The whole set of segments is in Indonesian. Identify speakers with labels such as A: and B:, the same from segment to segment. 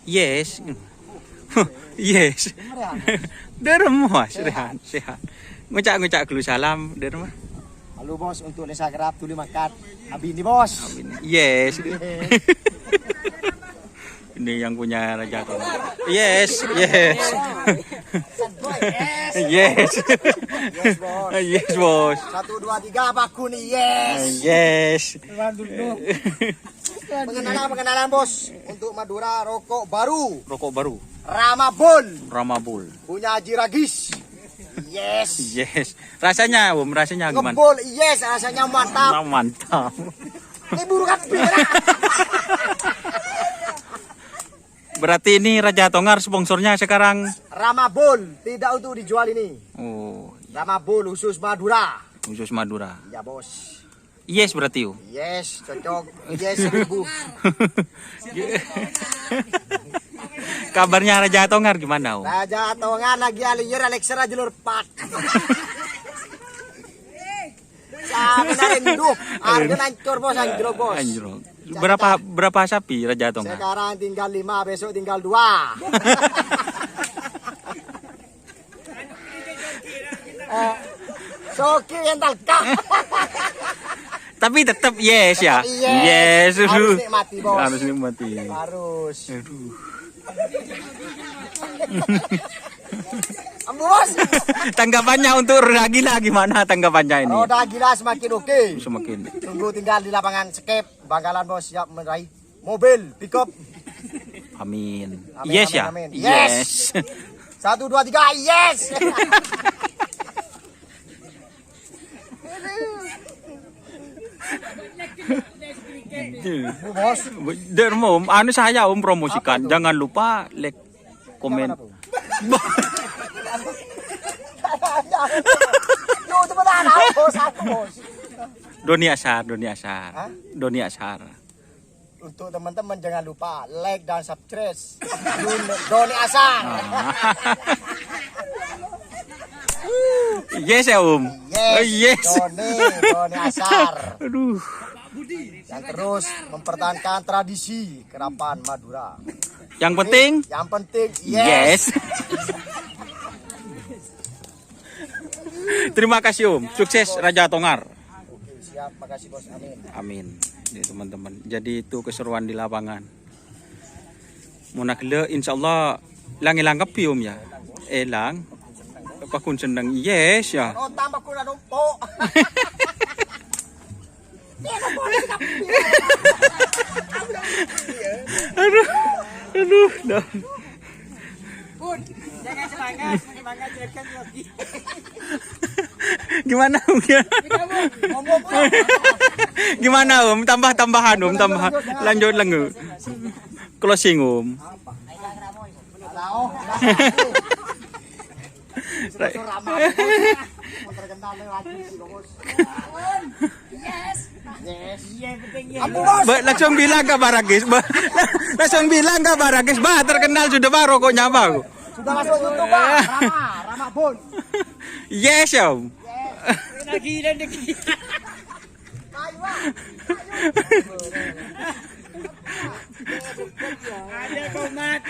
A: Yes. Yes. Derem mas, sehat. Ngucak dulu salam, derem.
B: Halo bos, untuk Nesa Kerap tuli makan. Abi ini bos.
A: Yes. Ini yang punya Raja Tongar. Yes.
B: Yes.
A: Yes.
B: Yes bos.
A: Yes, bos.
B: 1, 2, 3 baku nih yes.
A: Yes.
B: Pengenalan bos. Untuk Madura rokok baru.
A: Rokok baru.
B: Ramabul. Punya Haji Ragis. Yes.
A: Yes. Rasanya gimana?
B: Ngebul. Yes, rasanya mantap.
A: Mantap.
B: Ini buru kapi.
A: Berarti ini Raja Tongar sponsornya sekarang
B: Ramabul, tidak untuk dijual ini.
A: oh,
B: Ramabul khusus Madura.
A: khusus Madura.
B: Ya bos.
A: Yes berarti yuk.
B: Yes, cocok. Yes 1000.
A: Kabarnya Raja Tongar gimana?
B: Raja Tongar lagi alir Alexera jalur 4. Sama rindu. Harga hancur bos, anjlok bos.
A: Anjlok. Berapa sapi Raja Tongar?
B: Sekarang tinggal 5, besok tinggal 2. Soki yang talkah.
A: Tapi tetap yes ya.
B: Yes. Harus nikmati bos.
A: Harus nikmati.
B: Harus.
A: Aduh.
B: Bos.
A: Tanggapannya untuk roda gila gimana tanggapannya ini?
B: Roda gila semakin oke.
A: Semakin.
B: Tunggu tinggal di lapangan skep. Bangkalan bos siap meraih mobil pick up.
A: Amin.
B: Amin,
A: Yes
B: amin,
A: ya.
B: amin.
A: Yes.
B: 1, 2, 3 yes. Bos.
A: Dermo, anu saya promosikan. Jangan lupa like, komen. Doni Ashar.
B: Hah?
A: Doni Ashar.
B: Untuk teman-teman jangan lupa like dan subscribe Doni Ashar.
A: Yes ya
B: Yes. Doni Ashar.
A: Aduh.
B: Yang terus mempertahankan tradisi kerapan Madura.
A: Yang penting
B: yes.
A: Terima kasih Sukses Raja Tongar.
B: Oke, siap, makasih bos. Amin.
A: Amin. Jadi teman-teman. Jadi itu keseruan di lapangan. Munakle insyaallah lang kapi ya. Elang. Pakun senang. Yes ya.
B: Oh, tambah kuna dompo.
A: Aduh, dah.
B: Bun, jangan semangat jangan lagi.
A: Gimana Gimana tambah-tambahan tambah lanjut lagi. Closing Langsung bilang ke Baragis, terkenal sudah baru kok nyapa aku.
B: Sudah masuk YouTube, Pak. Ramabul.
A: Yes, Om.
B: Lagi. Ada tomat.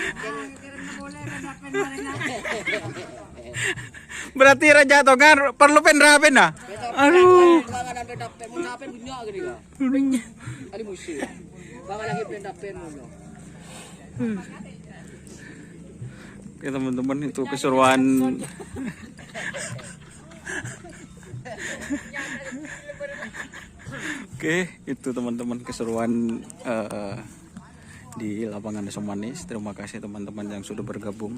A: Berarti Raja Tongar perlu penrapen nah. Aduh. Oke teman-teman, itu keseruan. Oke, itu teman-teman keseruan di lapangan Desa Manis. Terima kasih teman-teman yang sudah bergabung.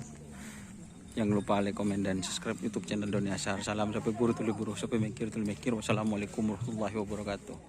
A: Jangan lupa like, komen, dan subscribe YouTube channel Doni Ashar. Salam sampai buru tuli buru, sampai mikir tuli mikir. Wassalamualaikum warahmatullahi wabarakatuh.